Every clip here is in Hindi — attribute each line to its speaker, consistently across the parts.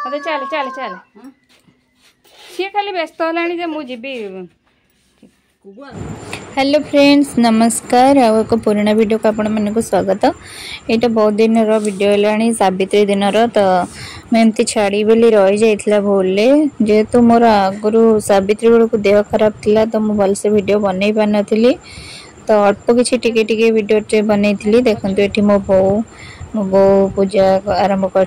Speaker 1: अरे चल चल चल सी खाली व्यस्त है मुझे
Speaker 2: हेलो फ्रेंड्स नमस्कार आ एक पुराना वीडियो को आपण मन को स्वागत। यहाँ बहुत दिन वीडियो है सावित्री दिन तो मुझे छाड़ी बोली रही जाइला भूल जेहेतु मोर आगुरी सावित्री बेलू देह खराब थिला तो मुझे भलसे वीडियो बनई पार नी तो अल्प किसी टिके वीडियो बनई देखो ये मो बो पूजा आरंभ कर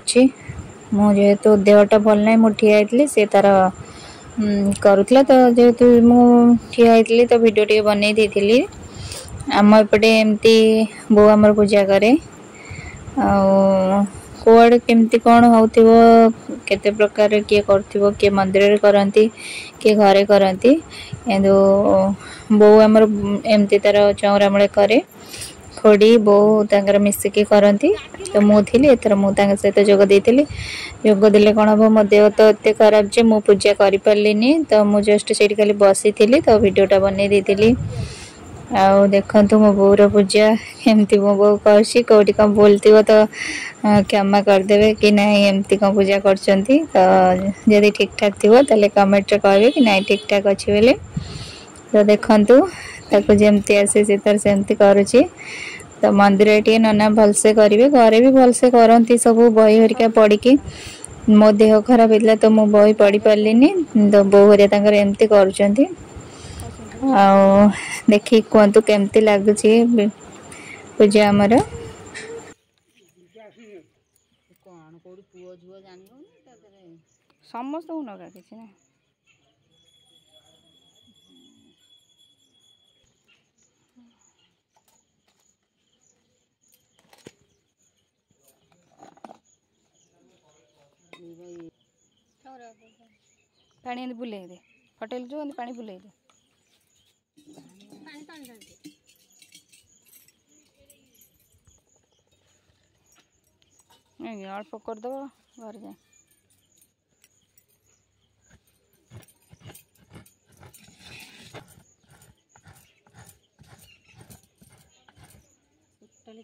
Speaker 2: जेहेतु देहटा भल ना मुझे ठिया सी तार करुला तो जेहेतु मुझे तो वीडियो टे बनई देती आम एपटे एमती बो आमर पूजा करे कुआड़े केमती कौन हो केते प्रकार किए किए मंदिर करती किए घरे करती बो आमर एमती तार चौरा मूले करे खोड़ी बो तांकर मिसिकी करती तो मुझे एथर मुझे सहित जोग देती जोग देले कौन हम मो देह तो एत खराब जे मु पूजा कर पार्लिनी तो मुझे जस्ट से खाली बसी थी तो वीडियोटा बनई देती आउ देखु मो बोर पूजा एमती मो बो कौटी कौन बोलती तो क्षमा करदे कि नहीं एमती कौन पूजा कर तो ठीक ठाक थी तेल कमेंट कहे कि नहीं ठीक ठाक अच्छे बोले तो देखु जमती आसे सेमती करुच्ची तो मंदिर टे नना भलसे करेंगे घरे भी भलसे करती सब बही हरिका पढ़ी मो देह खराब होता तो मु बही पढ़ी पार्लिनी तो बो हरिया एमती कर देखी कहतु केमती लगुच पूजा आमर
Speaker 1: समस्त नगा कि ना पानी बुले दे होटेल जो पानी बुले दे अल्प करदे घर जाए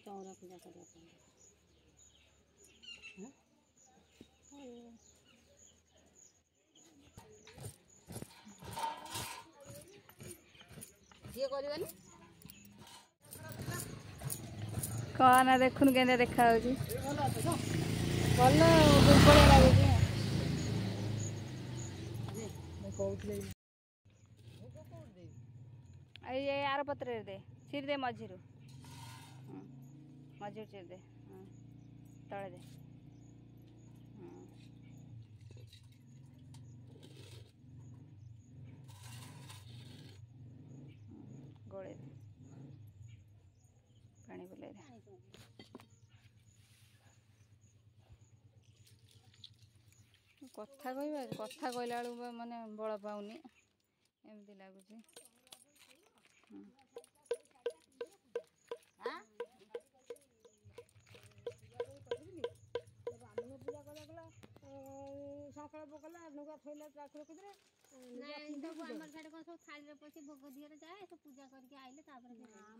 Speaker 1: चौरा पूजा कर कौन देखुन के देखा भल दुर्बल लगे यार पत्र दे चिर दे मझीरू मझीर चिर दे तले दे गोले दे पानी बुले दे कथा कहला बेलू माने बल पाऊनी एमती लगुच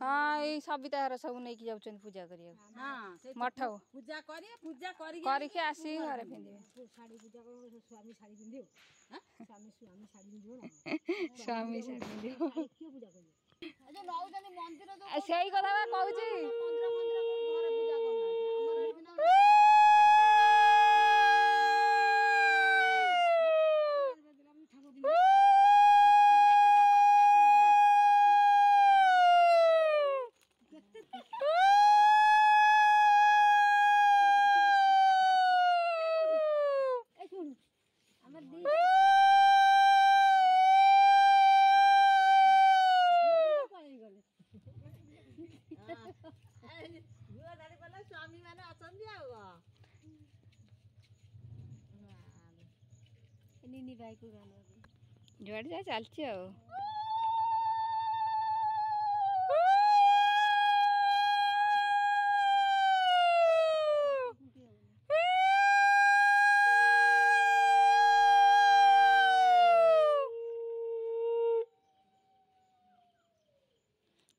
Speaker 1: हाँ ये सबिता घर सब नहीं जाऊँ पूजा करिया मठ पूजा करके आसी घरे पिंधे स्वामी शाढ़ी पिंधे से कथा कहूँ जुआड़ जा चलती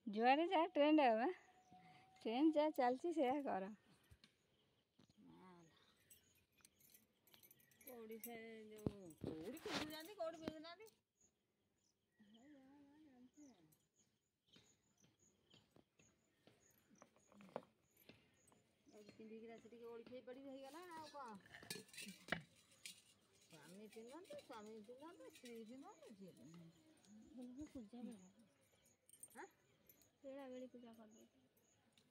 Speaker 1: जुआड़े जा ट्रेन जा चलती से कर
Speaker 3: से कोड़ी पिंधु जाती कोड़ी पिंधु नाती पिंधिकी से ओढ़े पड़ी रही गला आ स्वामी पिंधते स्त्री पिंधते
Speaker 1: पूजा
Speaker 3: हाँ
Speaker 1: बेला बेली पूजा कर दे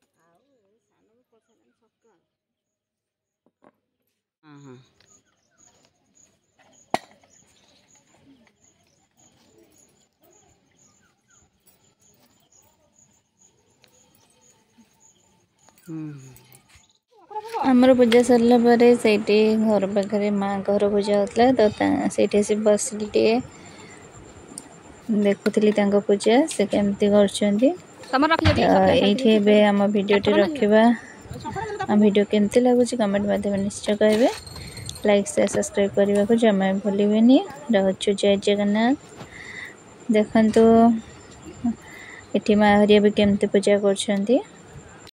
Speaker 3: सान भी पछा सका हाँ हाँ
Speaker 2: आमर पूजा सरला पर ସେଇଠି घर पाखे माँ घर पूजा होता तो ସେଇଠି आसी बसली टे देखुली पूजा से केमती कर आम भिडियो रखा आम भिडियो केमती लगुच कमेंट माध्यम निश्चय कहे लाइक शेयर सब्सक्राइब करने को जमा भूलें रोचु जय जगन्नाथ देखु ये माँ हरिया भी केमती पूजा कर